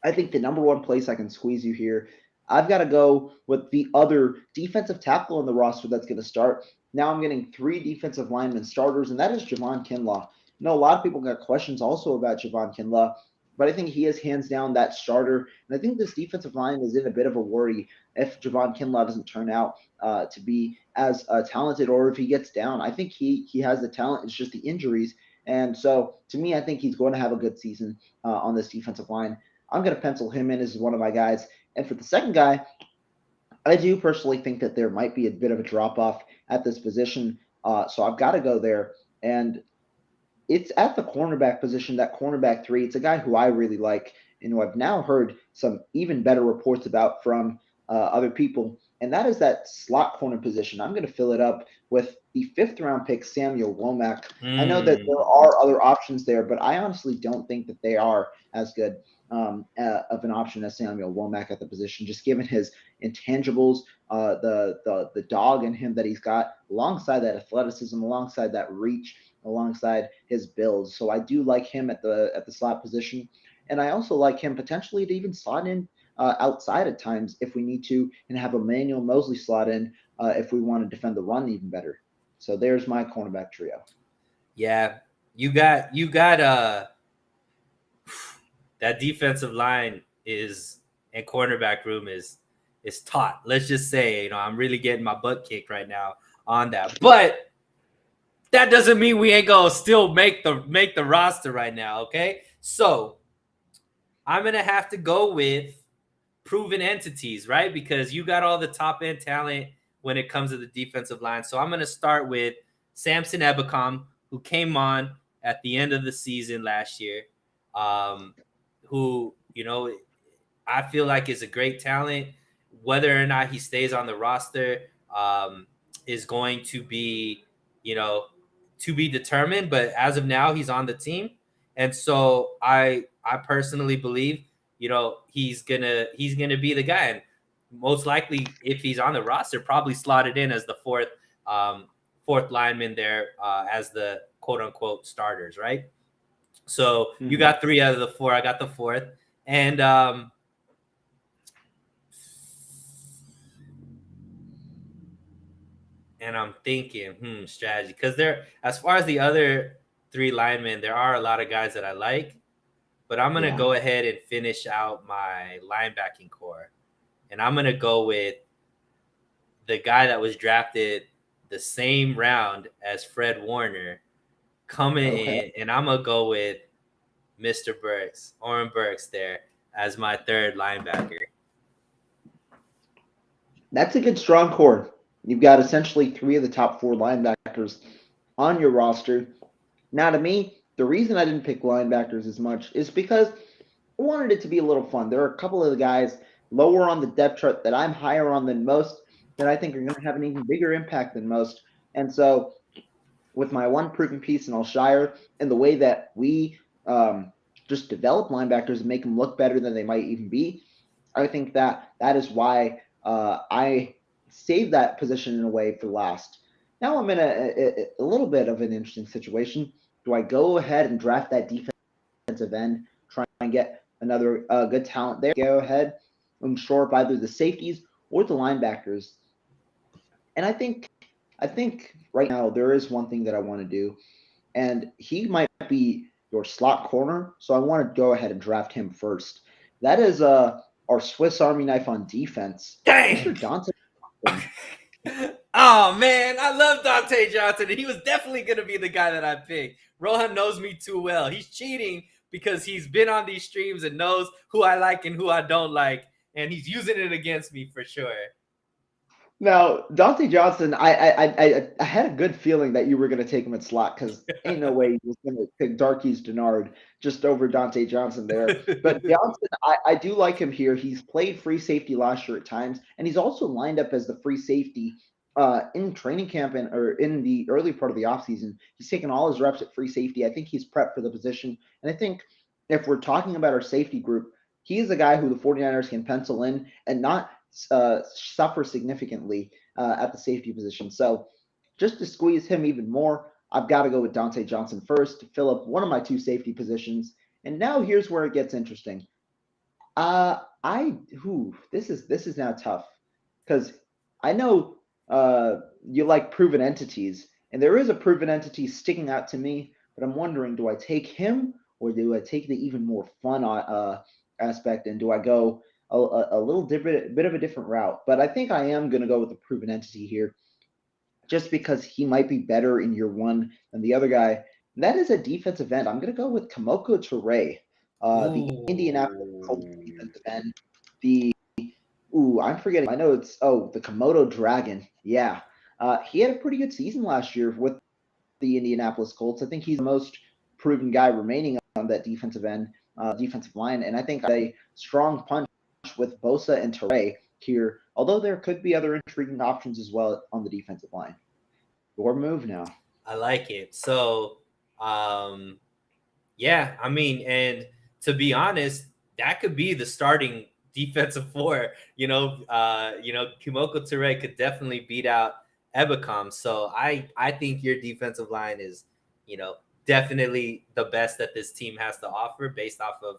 S2: I think the number one place I can squeeze you here, I've got to go with the other defensive tackle on the roster that's going to start. Now I'm getting three defensive lineman starters, and that is Javon Kinlaw. A lot of people got questions also about Javon Kinlaw, but I think he is hands down that starter. And I think this defensive line is in a bit of a worry if Javon Kinlaw doesn't turn out to be as talented, or if he gets down. I think he has the talent. It's just the injuries. And so to me, I think he's going to have a good season on this defensive line. I'm going to pencil him in as one of my guys. And for the second guy, I do personally think that there might be a bit of a drop off at this position. So I've got to go there. And it's at the cornerback position, that cornerback three. It's a guy who I really like and who I've now heard some even better reports about from other people. And that is that slot corner position. I'm going to fill it up with the fifth round pick, Samuel Womack. I know that there are other options there, but I honestly don't think that they are as good of an option as Samuel Womack at the position, just given his intangibles, the dog in him that he's got, alongside that athleticism, alongside that reach, alongside his build. So I do like him at the slot position, and I also like him potentially to even slot in outside at times if we need to, and have Emmanuel Mosley slot in if we want to defend the run even better. So there's my cornerback trio.
S3: Yeah, you got that defensive line is and cornerback room is taut. Let's just say, I'm really getting my butt kicked right now on that. But that doesn't mean we ain't gonna still make the roster right now, okay? So I'm gonna have to go with proven entities, right? Because you got all the top end talent when it comes to the defensive line. So I'm gonna start with Samson Ebukam, who came on at the end of the season last year. Who, I feel like is a great talent. Whether or not he stays on the roster, is going to be, to be determined. But as of now, he's on the team, and so I personally believe, he's gonna be the guy, and most likely, if he's on the roster, probably slotted in as the fourth lineman there, as the quote unquote starters, right? So you got 3 out of the 4. I got the 4th, and I'm thinking, strategy, because as far as the other 3 linemen, there are a lot of guys that I like, but I'm gonna go ahead and finish out my linebacking core, and I'm gonna go with the guy that was drafted the same round as Fred Warner coming in, and I'm gonna go with Mr. Burks, Oren Burks, there as my 3rd linebacker.
S2: That's a good strong core. You've got essentially 3 of the top 4 linebackers on your roster. Now, to me, the reason I didn't pick linebackers as much is because I wanted it to be a little fun. There are a couple of the guys lower on the depth chart that I'm higher on than most that I think are going to have an even bigger impact than most. And so, with my one proven piece in Alshire and the way that we just develop linebackers and make them look better than they might even be, I think that is why I saved that position in a way for last. Now I'm in a little bit of an interesting situation. Do I go ahead and draft that defensive end, try and get another good talent there? Go ahead and shore up either the safeties or the linebackers. And I think right now there is one thing that I want to do, and he might be your slot corner, so I want to go ahead and draft him first. That is our Swiss Army knife on defense,
S3: Dang!
S2: Mr. Dante.
S3: Oh man, I love Dante Johnson, and he was definitely going to be the guy that I picked. Rohan knows me too well. He's cheating because he's been on these streams and knows who I like and who I don't like, and he's using it against me for sure.
S2: Now, Dante Johnson, I had a good feeling that you were going to take him at slot because ain't no way he was going to pick Darqueze Dennard just over Dante Johnson there. But Johnson, I do like him here. He's played free safety last year at times, and he's also lined up as the free safety in training camp or in the early part of the offseason. He's taken all his reps at free safety. I think he's prepped for the position. And I think if we're talking about our safety group, he is a guy who the 49ers can pencil in and not suffer significantly at the safety position. So just to squeeze him even more, I've got to go with Dante Johnson first to fill up one of my 2 safety positions. And now here's where it gets interesting. This is now tough because I know you like proven entities, and there is a proven entity sticking out to me, but I'm wondering, do I take him or do I take the even more fun aspect, and do I go a little different, bit of a different route? But I think I am going to go with the proven entity here, just because he might be better in year 1 than the other guy. And that is a defensive end. I'm going to go with Kamoko Toure, the Indianapolis Colts defensive end. I'm forgetting. I know it's the Komodo Dragon. Yeah, he had a pretty good season last year with the Indianapolis Colts. I think he's the most proven guy remaining on that defensive end, defensive line, and I think a strong punch with Bosa and Toure here, although there could be other intriguing options as well on the defensive line. Your move now.
S3: I like it. So, yeah, I mean, and to be honest, that could be the starting defensive 4. Kimoko Toure could definitely beat out Ebicom. So I think your defensive line is, definitely the best that this team has to offer based off of,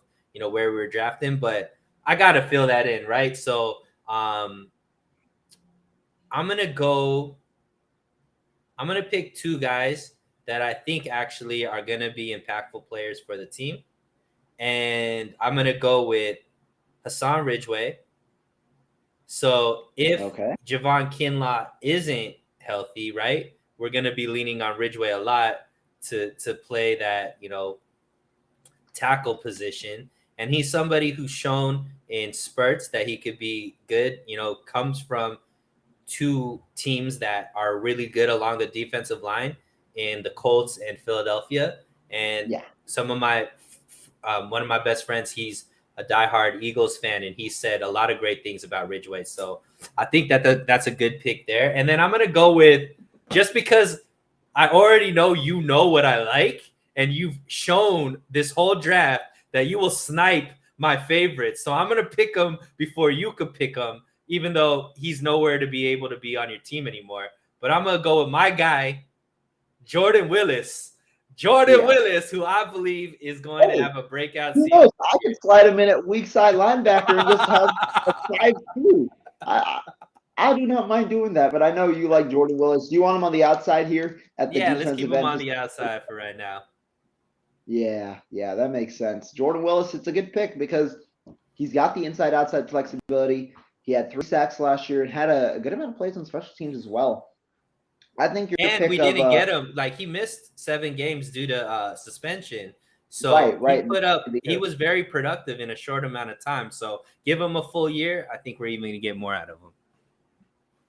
S3: where we were drafting. But I got to fill that in, right? So I'm going to pick 2 guys that I think actually are going to be impactful players for the team. And I'm going to go with Hassan Ridgeway. So if Javon Kinlaw isn't healthy, right, we're going to be leaning on Ridgeway a lot to play that, tackle position. And he's somebody who's shown in spurts that he could be good, comes from 2 teams that are really good along the defensive line in the Colts and Philadelphia. And some of my one of my best friends, he's a diehard Eagles fan, and he said a lot of great things about Ridgeway. So I think that's a good pick there. And then I'm gonna go with, just because I already know you know what I like, and you've shown this whole draft that you will snipe my favorites. So I'm gonna pick him before you could pick him, even though he's nowhere to be able to be on your team anymore. But I'm gonna go with my guy, Jordan Willis. Jordan Willis, who I believe is going to have a breakout
S2: Who
S3: season.
S2: knows? I could slide him in at weak side linebacker and just have a 5-2. I do not mind doing that, but I know you like Jordan Willis. Do you want him on the outside here at the defensive
S3: let's keep him
S2: end?
S3: on the outside for right now.
S2: Yeah, that makes sense. Jordan Willis, it's a good pick because he's got the inside-outside flexibility. He had 3 sacks last year and had a good amount of plays on special teams as well. I think your
S3: And
S2: pick
S3: we didn't get him. Like, he missed 7 games due to suspension. So
S2: right.
S3: he was very productive in a short amount of time. So give him a full year. I think we're even going to get more out of him.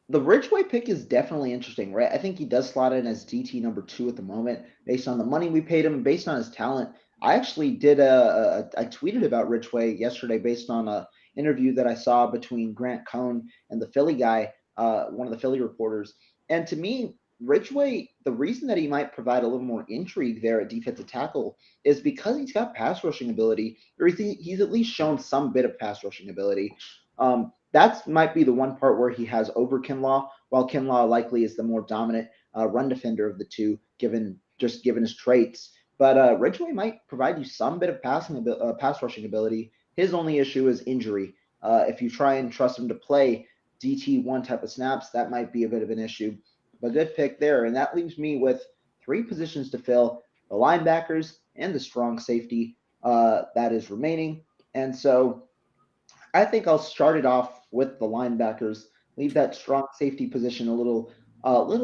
S2: The Ridgeway pick is definitely interesting, right? I think he does slot in as DT number 2 at the moment, based on the money we paid him, based on his talent. I actually did I tweeted about Ridgeway yesterday based on a interview that I saw between Grant Cohn and the Philly guy, one of the Philly reporters. And to me, Ridgeway, the reason that he might provide a little more intrigue there at defensive tackle is because he's got pass rushing ability, or he's at least shown some bit of pass rushing ability. That might be the one part where he has over Kinlaw, while Kinlaw likely is the more dominant run defender of the two, given his traits. But Ridgeway might provide you some bit of pass rushing ability. His only issue is injury. If you try and trust him to play DT1 type of snaps, that might be a bit of an issue. But good pick there. And that leaves me with 3 positions to fill: the linebackers and the strong safety that is remaining. And so I think I'll start it off with the linebackers, leave that strong safety position a little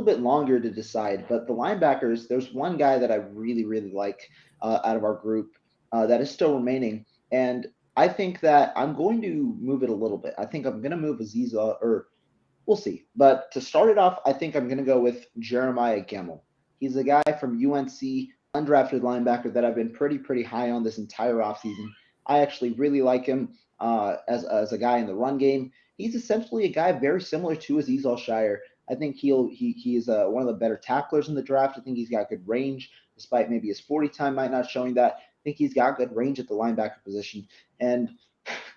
S2: bit longer to decide. But the linebackers, there's one guy that I really, really like out of our group that is still remaining. And I think that I'm going to move it a little bit. I think I'm going to move Aziza, or we'll see. But to start it off, I think I'm going to go with Jeremiah Gemmel. He's a guy from UNC, undrafted linebacker that I've been pretty high on this entire offseason. I actually really like him as a guy in the run game. He's essentially a guy very similar to Aziz Al-Shire. I think he is one of the better tacklers in the draft. I think he's got good range, despite maybe his 40 time might not showing that. I think he's got good range at the linebacker position. And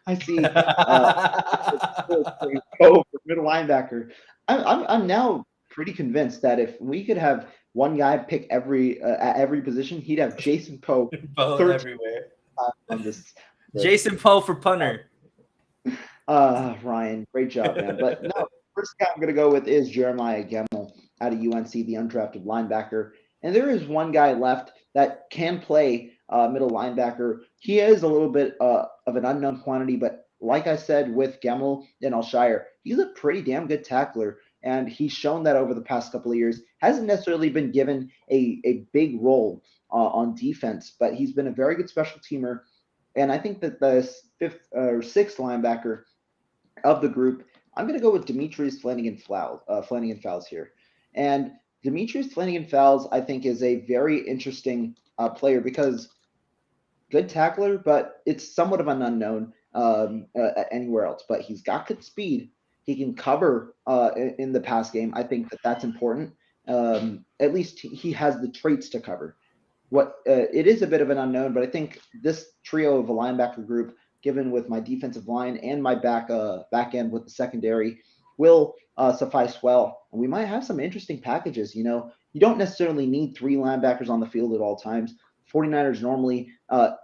S2: I see go for middle linebacker. I'm now pretty convinced that if we could have one guy pick at every position, he'd have Jason Poe
S3: everywhere
S2: on this.
S3: Jason Poe for punter.
S2: Ryan, great job, man. But no, first guy I'm going to go with is Jeremiah Gemmel out of UNC, the undrafted linebacker. And there is one guy left that can play middle linebacker. He is a little bit of an unknown quantity, but like I said with Gemmel and Alshire, he's a pretty damn good tackler. And he's shown that over the past couple of years. Hasn't necessarily been given a big role on defense, but he's been a very good special teamer. And I think that the 5th or 6th linebacker of the group, I'm going to go with Demetrius Flanagan-Fowles here. And Demetrius Flanagan-Fowles, I think, is a very interesting player because good tackler, but it's somewhat of an unknown anywhere else. But he's got good speed. He can cover in the pass game. I think that that's important. At least he has the traits to cover. It is a bit of an unknown, but I think this trio of a linebacker group, given with my defensive line and my back end with the secondary, will suffice well. And we might have some interesting packages. You don't necessarily need 3 linebackers on the field at all times. 49ers normally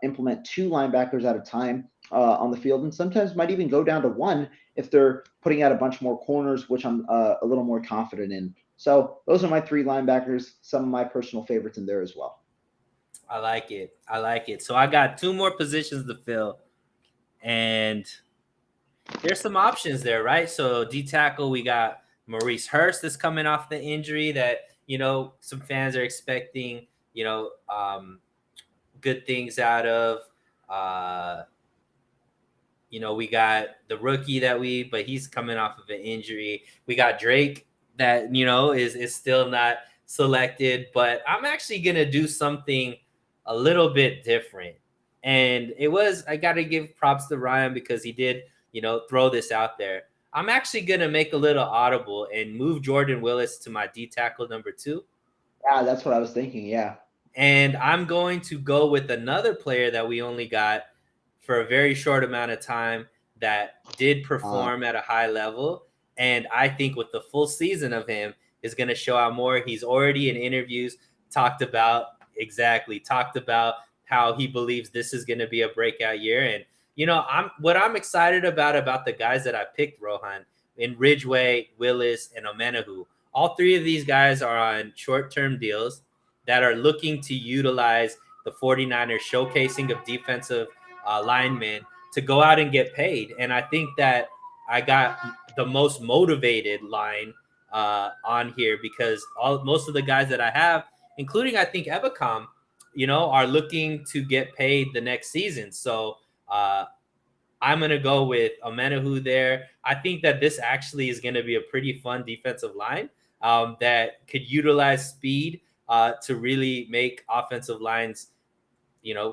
S2: implement 2 linebackers at a time on the field, and sometimes might even go down to 1 if they're putting out a bunch more corners, which I'm a little more confident in. So those are my 3 linebackers, some of my personal favorites in there as well.
S3: I like it. So I got 2 more positions to fill, and there's some options there, right? So D tackle, we got Maurice Hurst that's coming off the injury that, some fans are expecting, good things out of. We got the rookie but he's coming off of an injury. We got Drake that, is still not selected, but I'm actually going to do something a little bit different. And I got to give props to Ryan because he did, throw this out there. I'm actually going to make a little audible and move Jordan Willis to my D tackle number 2.
S2: Yeah, that's what I was thinking. Yeah.
S3: And I'm going to go with another player that we only got for a very short amount of time that did perform at a high level. And I think with the full season of him is going to show out more. He's already in interviews talked about how he believes this is going to be a breakout year. And, I'm excited about the guys that I picked, Rohan, in Ridgeway, Willis, and Omenahu. All three of these guys are on short-term deals that are looking to utilize the 49ers showcasing of defensive linemen to go out and get paid. And I think that I got the most motivated line on here because most of the guys that I have, including I think Ebicom, are looking to get paid the next season. So I'm going to go with Omenahu there. I think that this actually is going to be a pretty fun defensive line that could utilize speed to really make offensive lines,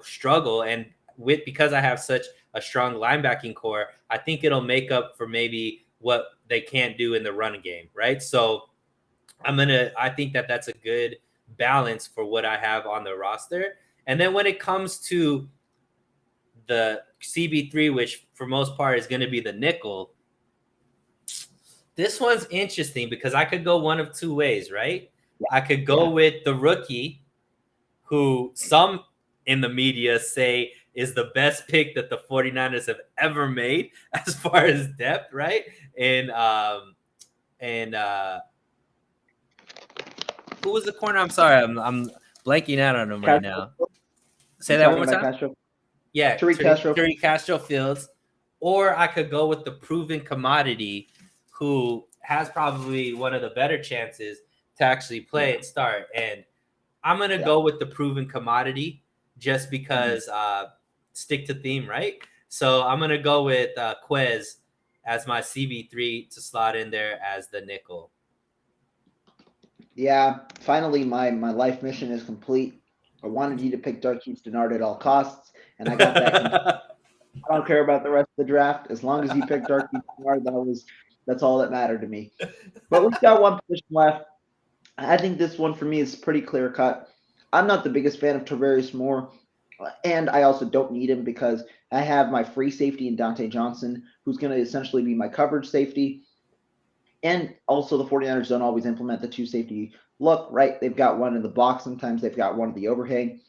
S3: struggle. And because I have such a strong linebacking core, I think it'll make up for maybe what they can't do in the run game, right? So I think that that's a good balance for what I have on the roster. And then when it comes to the CB3, which for most part is going to be the nickel, this one's interesting because I could go one of two ways, right? I could go with the rookie, who some in the media say is the best pick that the 49ers have ever made as far as depth, right? And who was the corner? I'm sorry, I'm blanking out on him right now. Say that one more time.
S2: Castro?
S3: Yeah,
S2: Tariq
S3: Castro Fields. Or I could go with the proven commodity who has probably one of the better chances to actually play and start. And I'm going to go with the proven commodity just because stick to theme, right? So I'm going to go with Quez as my CB3 to slot in there as the nickel.
S2: Yeah, finally my life mission is complete. I wanted you to pick Darquise Dennard at all costs, and I got that. I don't care about the rest of the draft. As long as you picked Darquise Dennard, that's all that mattered to me. But we've got one position left. I think this one for me is pretty clear cut. I'm not the biggest fan of Tarvarius Moore, and I also don't need him because I have my free safety in Dante Johnson, who's going to essentially be my coverage safety. And also the 49ers don't always implement the two safety look, right? They've got one in the box. Sometimes they've got one at the overhang.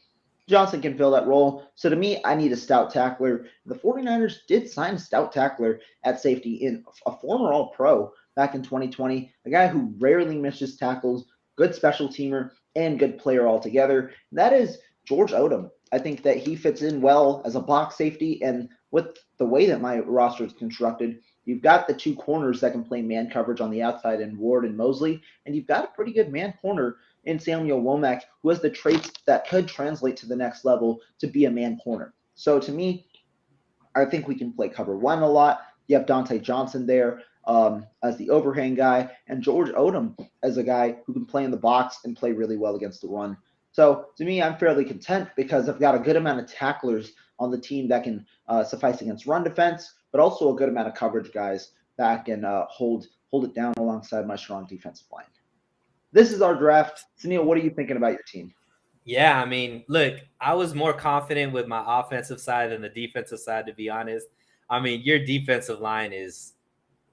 S2: Johnson can fill that role. So to me, I need a stout tackler. The 49ers did sign a stout tackler at safety in a former All-Pro back in 2020, a guy who rarely misses tackles, good special teamer, and good player altogether. That is George Odom. I think that he fits in well as a box safety, and with the way that my roster is constructed, you've got the two corners that can play man coverage on the outside in Ward and Mosley, and you've got a pretty good man corner in Samuel Womack, who has the traits that could translate to the next level to be a man corner. So to me, I think we can play cover one a lot. You have Dante Johnson there as the overhang guy, and George Odom as a guy who can play in the box and play really well against the run. So to me, I'm fairly content because I've got a good amount of tacklers on the team that can suffice against run defense, but also a good amount of coverage guys that can hold it down alongside my strong defensive line. This is our draft. Suneil, what are you thinking about your team?
S3: Yeah, I mean, look, I was more confident with my offensive side than the defensive side, to be honest. I mean, your defensive line is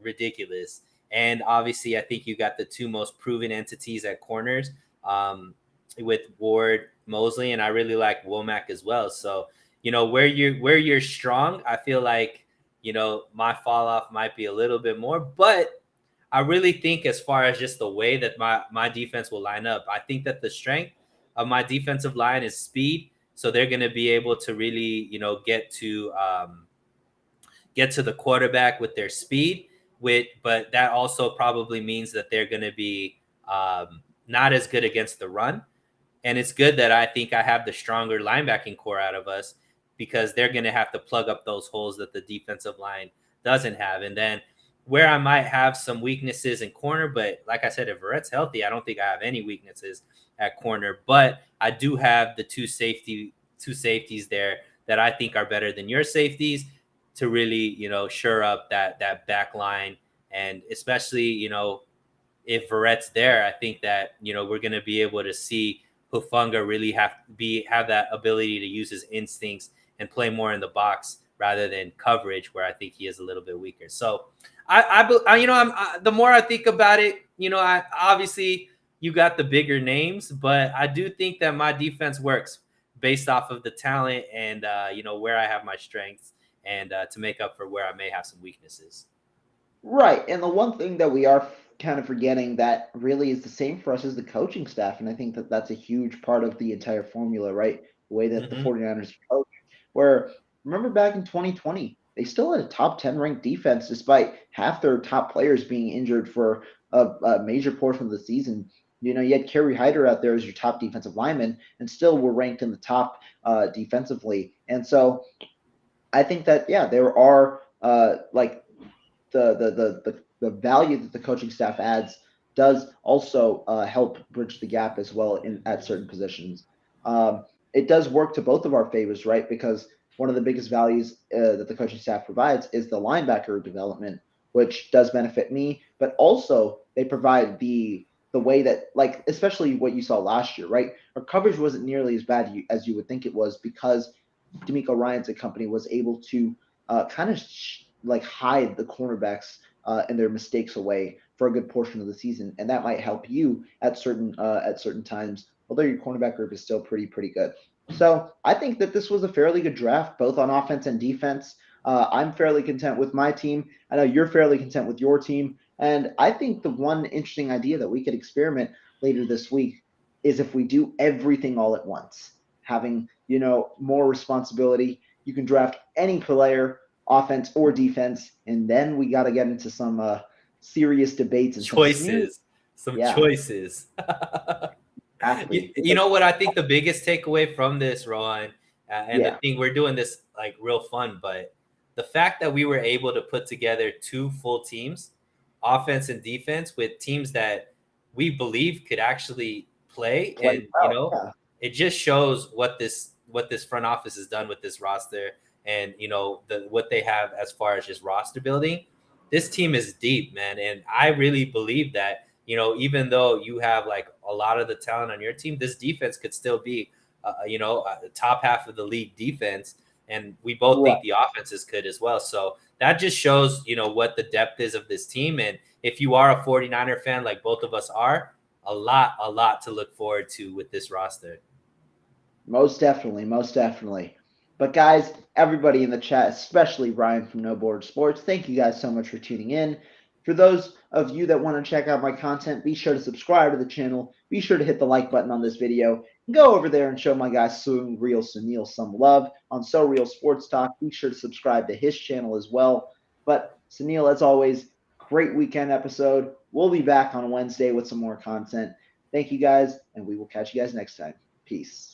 S3: ridiculous. And obviously, I think you got the two most proven entities at corners with Ward, Mosley, and I really like Womack as well. So, where you're strong, I feel like, my fall off might be a little bit more, but I really think as far as just the way that my defense will line up, I think that the strength of my defensive line is speed. So they're going to be able to really, get to the quarterback with their speed. But that also probably means that they're going to be not as good against the run. And it's good that I think I have the stronger linebacking core out of us because they're going to have to plug up those holes that the defensive line doesn't have. And then where I might have some weaknesses in corner, but like I said, if Verrett's healthy, I don't think I have any weaknesses at corner. But I do have the two safeties there that I think are better than your safeties to really, shore up that back line. And especially, if Verrett's there, I think that, we're going to be able to see Hufanga really have that ability to use his instincts and play more in the box rather than coverage, where I think he is a little bit weaker. So the more I think about it, I obviously you got the bigger names, but I do think that my defense works based off of the talent and where I have my strengths, and to make up for where I may have some weaknesses.
S2: Right. And the one thing that we are kind of forgetting that really is the same for us as the coaching staff. And I think that that's a huge part of the entire formula, right? The way that the 49ers coach, where remember back in 2020, they still had a top 10 ranked defense despite half their top players being injured for a major portion of the season. You had Kerry Hyder out there as your top defensive lineman and still were ranked in the top defensively. And so I think that, yeah, there are like the value that the coaching staff adds does also help bridge the gap as well at certain positions. It does work to both of our favors, right? Because one of the biggest values that the coaching staff provides is the linebacker development, which does benefit me, but also they provide the way that, like, especially what you saw last year, right? Our coverage wasn't nearly as bad as you would think it was because D'Amico Ryans and company was able to kind of hide the cornerbacks and their mistakes away for a good portion of the season, and that might help you at certain times. Although your cornerback group is still pretty good. So I think that this was a fairly good draft, both on offense and defense. I'm fairly content with my team. I know you're fairly content with your team, and I think the one interesting idea that we could experiment later this week is if we do everything all at once, having more responsibility. You can draft any player, offense or defense, and then we got to get into some serious debates and
S3: choices. Choices.
S2: Exactly.
S3: You know what I think the biggest takeaway from this, Rohan, and the thing we're doing this like real fun, but the fact that we were able to put together two full teams, offense and defense, with teams that we believe could actually play and it just shows what this front office has done with this roster, and what they have as far as just roster building. This team is deep, man, and I really believe that even though you have like a lot of the talent on your team, this defense could still be the top half of the league defense, and we both think the offenses could as well. So that just shows what the depth is of this team. And if you are a 49er fan like both of us are, a lot to look forward to with this roster.
S2: Most definitely. But guys, everybody in the chat, especially Ryan from No Border Sports, thank you guys so much for tuning in. For those of you that want to check out my content, be sure to subscribe to the channel. Be sure to hit the like button on this video. Go over there and show my guy Suneil some love on So Real Sports Talk. Be sure to subscribe to his channel as well. But Suneil, as always, great weekend episode. We'll be back on Wednesday with some more content. Thank you guys, and we will catch you guys next time. Peace.